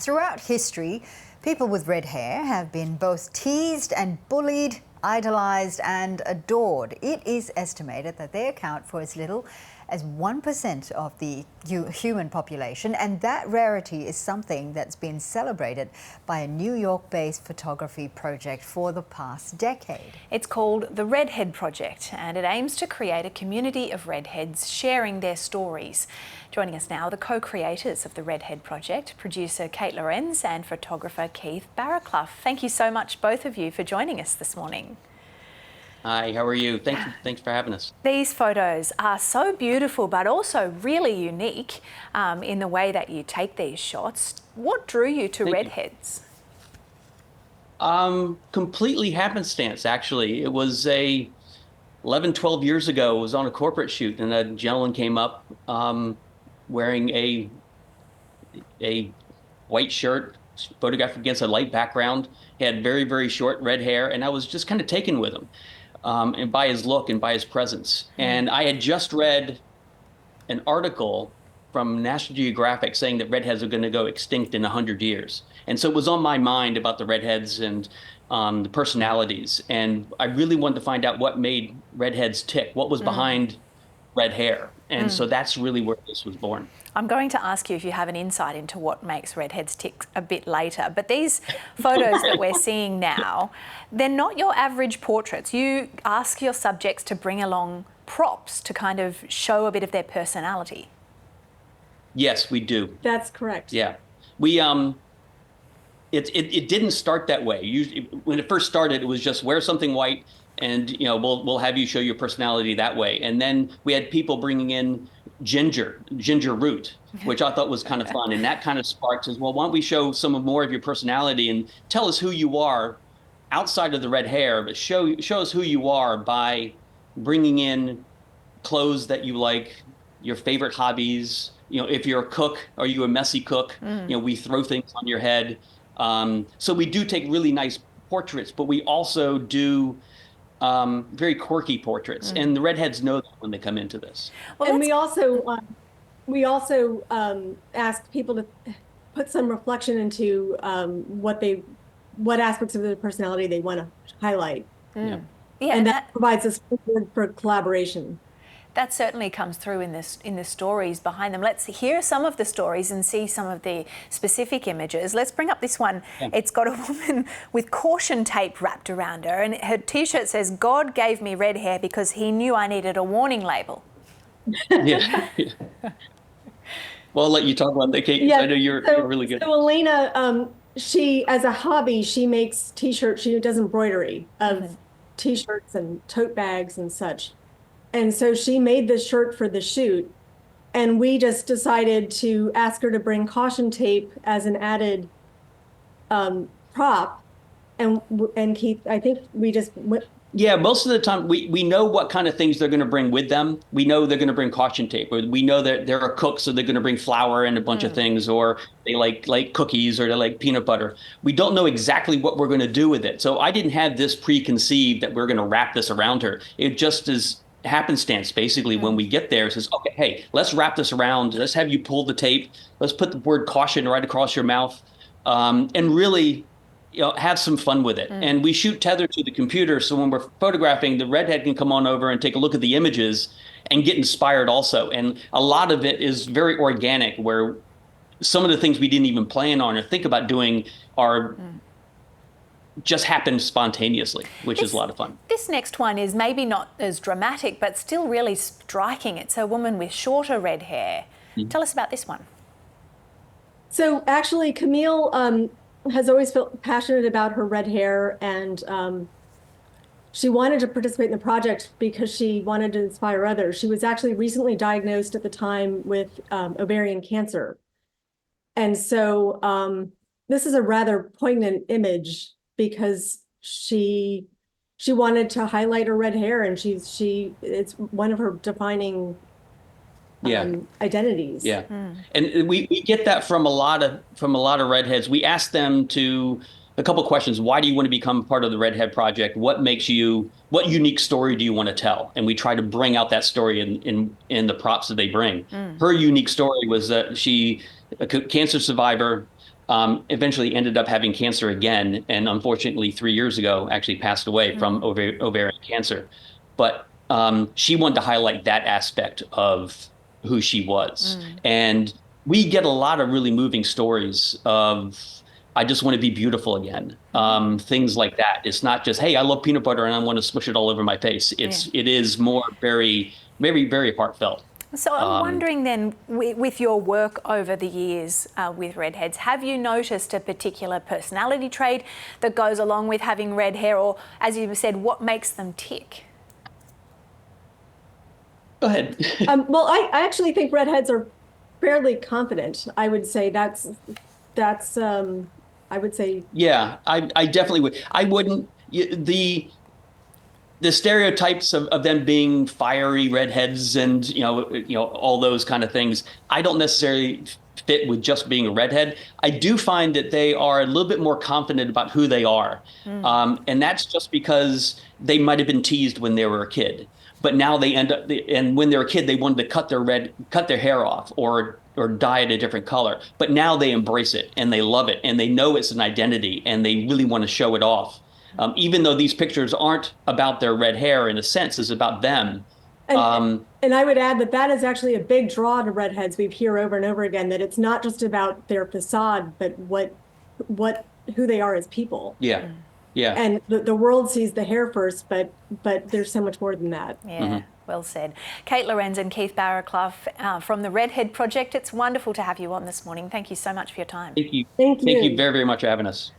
Throughout history, people with red hair have been both teased and bullied, idolised and adored. It is estimated that they account for as little as 1% of the human population, and that rarity is something that's been celebrated by a New York-based photography project for the past decade. It's called the Redhead Project, and it aims to create a community of redheads sharing their stories. Joining us now, the co-creators of the Redhead Project, producer Kate Lorenz and photographer Keith Barraclough. Thank you so much, both of you, for joining us this morning. Hi, how are you? Thanks for having us. These photos are so beautiful, but also really unique in the way that you take these shots. What drew you to redheads? Completely happenstance, actually. It was 11, 12 years ago. It was on a corporate shoot, and a gentleman came up wearing a white shirt, photographed against a light background. He had very, very short red hair, and I was just kind of taken with him. And by his look and by his presence. And I had just read an article from National Geographic saying that redheads are going to go extinct in 100 years. And so it was on my mind about the redheads and the personalities. And I really wanted to find out what made redheads tick, what was behind red hair. And so that's really where this was born. I'm going to ask you if you have an insight into what makes redheads tick a bit later, but these photos that we're seeing now, they're not your average portraits. You ask your subjects to bring along props to kind of show a bit of their personality. Yes, we do. That's correct. Yeah. We it didn't start that way. Usually, when it first started, it was just wear something white and we'll have you show your personality that way. And then we had people bringing in ginger root, which I thought was kind of fun. And that kind of sparked as well, why don't we show some more of your personality and tell us who you are outside of the red hair, but show us who you are by bringing in clothes that you like, your favorite hobbies. If you're a cook, are you a messy cook? We throw things on your head. So we do take really nice portraits, but we also do very quirky portraits, and the redheads know that when they come into this. Well, and we also asked people to put some reflection into what aspects of their personality they want to highlight. Yeah, and that provides us for collaboration. That certainly comes through in the stories behind them. Let's hear some of the stories and see some of the specific images. Let's bring up this one. Yeah. It's got a woman with caution tape wrapped around her, and her T-shirt says, "God gave me red hair because he knew I needed a warning label." Yeah. Well, I'll let you talk about that, Kate. Yeah. I know you're really good. So Elena, she, as a hobby, she makes T-shirts. She does embroidery of T-shirts and tote bags and such. And so she made this shirt for the shoot, and we just decided to ask her to bring caution tape as an added prop. And Keith, I think we just went. Yeah, most of the time we know what kind of things they're going to bring with them. We know they're going to bring caution tape, or we know that they're a cook, so they're going to bring flour and a bunch of things, or they like cookies, or they like peanut butter. We don't know exactly what we're going to do with it. So I didn't have this preconceived that we're going to wrap this around her. It just is happenstance, basically. When we get there, it says, okay, hey, let's wrap this around. Let's have you pull the tape. Let's put the word caution right across your mouth, and really have some fun with it. And we shoot tethered to the computer, so when we're photographing, the redhead can come on over and take a look at the images and get inspired also. And a lot of it is very organic, where some of the things we didn't even plan on or think about doing are just happened spontaneously, which is a lot of fun. This next one is maybe not as dramatic, but still really striking. It's a woman with shorter red hair. Tell us about this one. So actually, Camille has always felt passionate about her red hair, and she wanted to participate in the project because she wanted to inspire others. She was actually recently diagnosed at the time with ovarian cancer. And so this is a rather poignant image, because she wanted to highlight her red hair, and it's one of her defining identities. Yeah. And we get that from a lot of redheads. We ask them a couple questions. Why do you want to become part of the Redhead Project? What unique story do you want to tell? And we try to bring out that story in the props that they bring. Her unique story was that she, a cancer survivor, eventually ended up having cancer again, and unfortunately 3 years ago actually passed away from ovarian cancer. But she wanted to highlight that aspect of who she was. And we get a lot of really moving stories of, I just want to be beautiful again. Things like that. It's not just, hey, I love peanut butter and I want to smush it all over my face. It is more very, very, very heartfelt. So I'm wondering then, with your work over the years with redheads, have you noticed a particular personality trait that goes along with having red hair, or, as you said, what makes them tick? Go ahead. Well, I actually think redheads are fairly confident. I would say that's I would say. Yeah, I definitely would. I wouldn't, the stereotypes of them being fiery redheads and all those kind of things, I don't necessarily fit with just being a redhead. I do find that they are a little bit more confident about who they are, and that's just because they might have been teased when they were a kid, but now they end up, and when they're a kid they wanted to cut their hair off or dye it a different color, but now they embrace it and they love it and they know it's an identity and they really want to show it off. Even though these pictures aren't about their red hair, in a sense, it's about them. And I would add that is actually a big draw to redheads. We hear over and over again that it's not just about their facade, but who they are as people. Yeah, yeah. And the world sees the hair first, but there's so much more than that. Yeah. Well said. Kate Lorenz and Keith Barraclough from the Redhead Project. It's wonderful to have you on this morning. Thank you so much for your time. Thank you. Thank you. Thank you very, very much for having us.